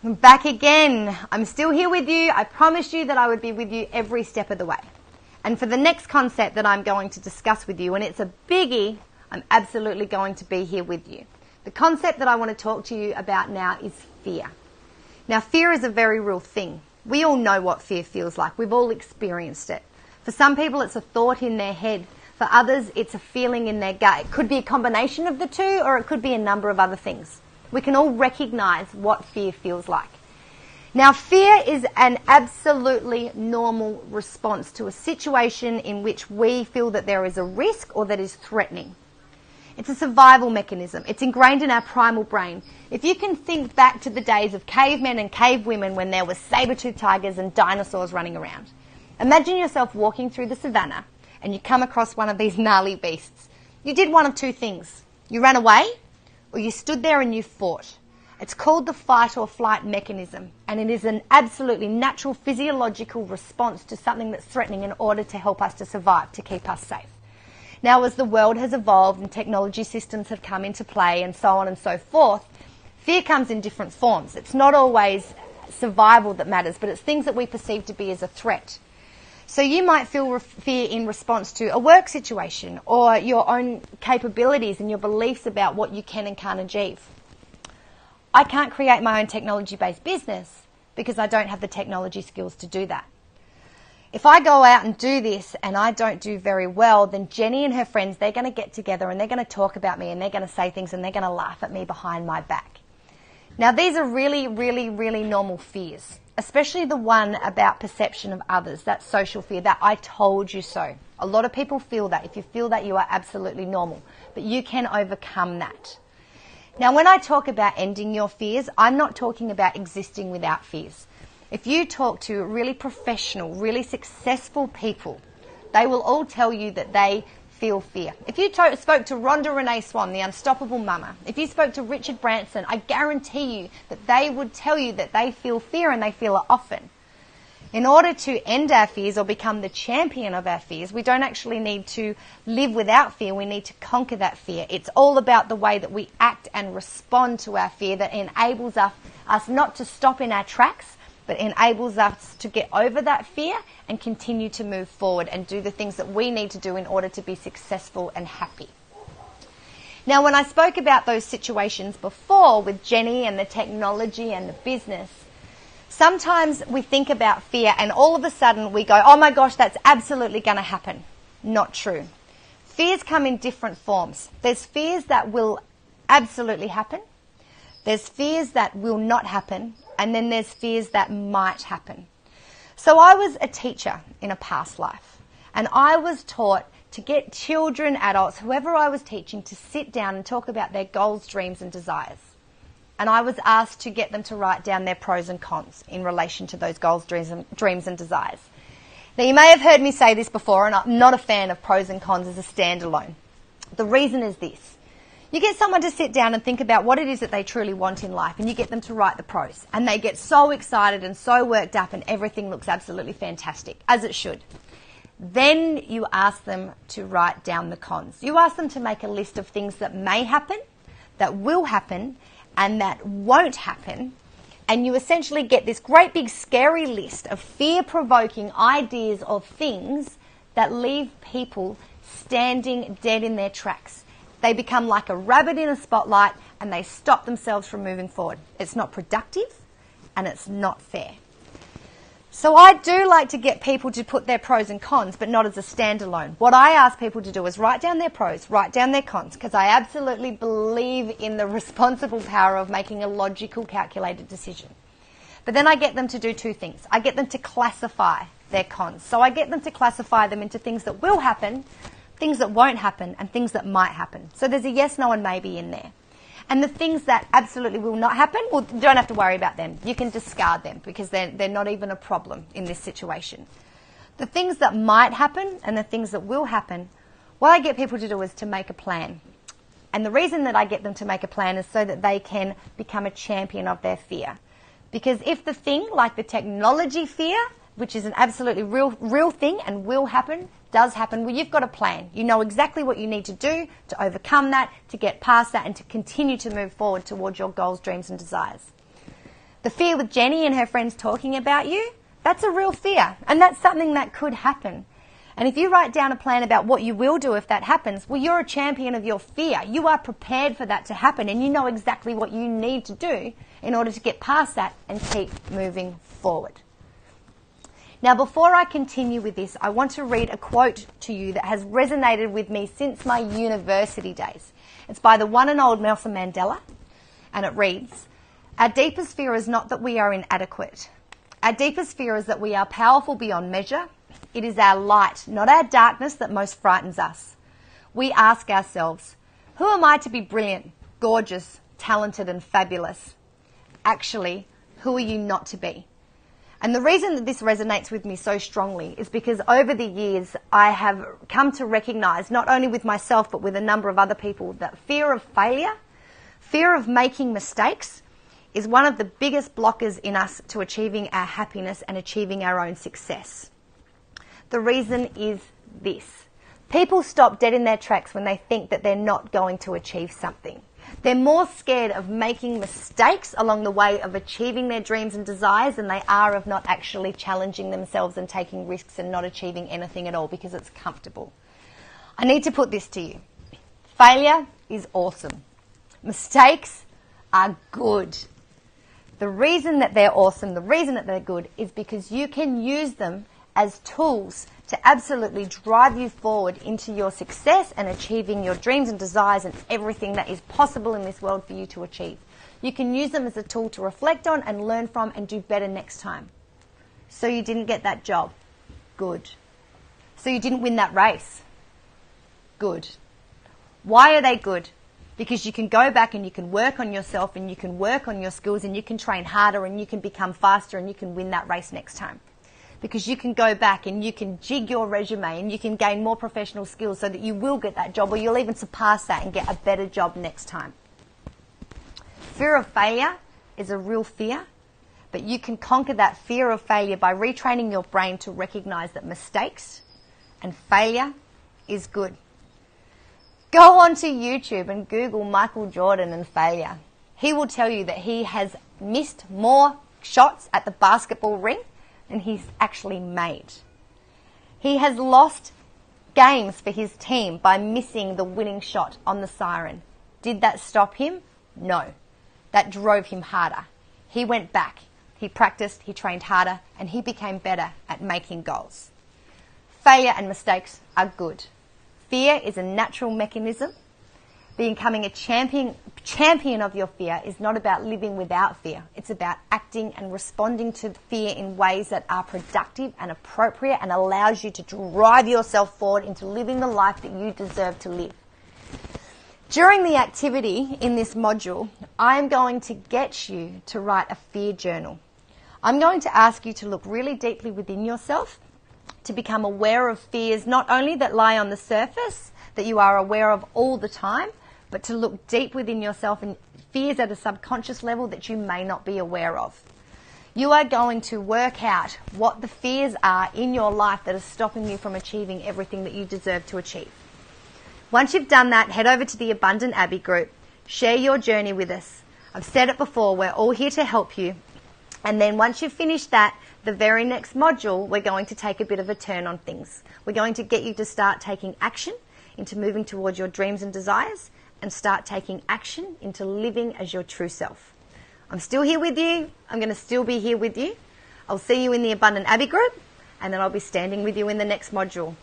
I'm back again. I'm still here with you. I promised you that I would be with you every step of the way. And for the next concept that I'm going to discuss with you, and it's a biggie, I'm absolutely going to be here with you. The concept that I want to talk to you about now is fear. Now, fear is a very real thing. We all know what fear feels like. We've all experienced it. For some people, it's a thought in their head. For others, it's a feeling in their gut. It could be a combination of the two, or it could be a number of other things. We can all recognize what fear feels like. Now, fear is an absolutely normal response to a situation in which we feel that there is a risk or that is threatening. It's a survival mechanism. It's ingrained in our primal brain. If you can think back to the days of cavemen and cavewomen when there were saber-toothed tigers and dinosaurs running around. Imagine yourself walking through the savannah and you come across one of these gnarly beasts. You did one of two things. You ran away or you stood there and you fought. It's called the fight or flight mechanism, and it is an absolutely natural physiological response to something that's threatening in order to help us to survive, to keep us safe. Now, as the world has evolved and technology systems have come into play and so on and so forth, fear comes in different forms. It's not always survival that matters, but it's things that we perceive to be as a threat. So you might feel fear in response to a work situation or your own capabilities and your beliefs about what you can and can't achieve. I can't create my own technology-based business because I don't have the technology skills to do that. If I go out and do this and I don't do very well, then Jenny and her friends, they're going to get together and they're going to talk about me and they're going to say things and they're going to laugh at me behind my back. Now, these are really, really, really normal fears, especially the one about perception of others, that social fear, that I told you so. A lot of people feel that. If you feel that, you are absolutely normal, but you can overcome that. Now, when I talk about ending your fears, I'm not talking about existing without fears. If you talk to really professional, really successful people, they will all tell you that they feel fear. If you spoke to Rhonda Renee Swan, the unstoppable mama, if you spoke to Richard Branson, I guarantee you that they would tell you that they feel fear and they feel it often. In order to end our fears or become the champion of our fears, we don't actually need to live without fear. We need to conquer that fear. It's all about the way that we act and respond to our fear that enables us not to stop in our tracks, but enables us to get over that fear and continue to move forward and do the things that we need to do in order to be successful and happy. Now, when I spoke about those situations before with Jenny and the technology and the business, sometimes we think about fear and all of a sudden we go, oh my gosh, that's absolutely going to happen. Not true. Fears come in different forms. There's fears that will absolutely happen. There's fears that will not happen. And then there's fears that might happen. So I was a teacher in a past life. And I was taught to get children, adults, whoever I was teaching, to sit down and talk about their goals, dreams and desires. And I was asked to get them to write down their pros and cons in relation to those goals, dreams and desires. Now, you may have heard me say this before, and I'm not a fan of pros and cons as a standalone. The reason is this. You get someone to sit down and think about what it is that they truly want in life, and you get them to write the pros. And they get so excited and so worked up, and everything looks absolutely fantastic, as it should. Then you ask them to write down the cons. You ask them to make a list of things that may happen, that will happen, and that won't happen, and you essentially get this great big scary list of fear-provoking ideas of things that leave people standing dead in their tracks. They become like a rabbit in a spotlight and they stop themselves from moving forward. It's not productive and it's not fair. So I do like to get people to put their pros and cons, but not as a standalone. What I ask people to do is write down their pros, write down their cons, because I absolutely believe in the responsible power of making a logical, calculated decision. But then I get them to do two things. I get them to classify their cons. So I get them to classify them into things that will happen, things that won't happen, and things that might happen. So there's a yes, no, and maybe in there. And the things that absolutely will not happen, well, you don't have to worry about them. You can discard them because they're not even a problem in this situation. The things that might happen and the things that will happen, what I get people to do is to make a plan. And the reason that I get them to make a plan is so that they can become a champion of their fear. Because if the thing, like the technology fear, which is an absolutely real thing and will happen, does happen, well, you've got a plan. You know exactly what you need to do to overcome that, to get past that, and to continue to move forward towards your goals, dreams and desires. The fear with Jenny and her friends talking about you, that's a real fear. And that's something that could happen. And if you write down a plan about what you will do if that happens, well, you're a champion of your fear. You are prepared for that to happen and you know exactly what you need to do in order to get past that and keep moving forward. Now, before I continue with this, I want to read a quote to you that has resonated with me since my university days. It's by the one and old Nelson Mandela, and it reads, "Our deepest fear is not that we are inadequate. Our deepest fear is that we are powerful beyond measure. It is our light, not our darkness, that most frightens us. We ask ourselves, who am I to be brilliant, gorgeous, talented and fabulous? Actually, who are you not to be?" And the reason that this resonates with me so strongly is because over the years I have come to recognise, not only with myself but with a number of other people, that fear of failure, fear of making mistakes, is one of the biggest blockers in us to achieving our happiness and achieving our own success. The reason is this. People stop dead in their tracks when they think that they're not going to achieve something. They're more scared of making mistakes along the way of achieving their dreams and desires than they are of not actually challenging themselves and taking risks and not achieving anything at all because it's comfortable. I need to put this to you. Failure is awesome. Mistakes are good. The reason that they're awesome, the reason that they're good, is because you can use them as tools to absolutely drive you forward into your success and achieving your dreams and desires and everything that is possible in this world for you to achieve. You can use them as a tool to reflect on and learn from and do better next time. So you didn't get that job. Good. So you didn't win that race. Good. Why are they good? Because you can go back and you can work on yourself and you can work on your skills and you can train harder and you can become faster and you can win that race next time. Because you can go back and you can jig your resume and you can gain more professional skills so that you will get that job or you'll even surpass that and get a better job next time. Fear of failure is a real fear, but you can conquer that fear of failure by retraining your brain to recognize that mistakes and failure is good. Go onto YouTube and Google Michael Jordan and failure. He will tell you that he has missed more shots at the basketball ring than he's actually made. He has lost games for his team by missing the winning shot on the siren. Did that stop him? No. That drove him harder. He went back. He practiced, he trained harder, and he became better at making goals. Failure and mistakes are good. Fear is a natural mechanism. Becoming a champion of your fear is not about living without fear. It's about acting and responding to fear in ways that are productive and appropriate and allows you to drive yourself forward into living the life that you deserve to live. During the activity in this module, I'm going to get you to write a fear journal. I'm going to ask you to look really deeply within yourself, to become aware of fears not only that lie on the surface, that you are aware of all the time, but to look deep within yourself and fears at a subconscious level that you may not be aware of. You are going to work out what the fears are in your life that are stopping you from achieving everything that you deserve to achieve. Once you've done that, head over to the Abundant Abby group, share your journey with us. I've said it before, we're all here to help you. And then once you've finished that, the very next module, we're going to take a bit of a turn on things. We're going to get you to start taking action into moving towards your dreams and desires and start taking action into living as your true self. I'm still here with you. I'm going to still be here with you. I'll see you in the Abundant Abby group, and then I'll be standing with you in the next module.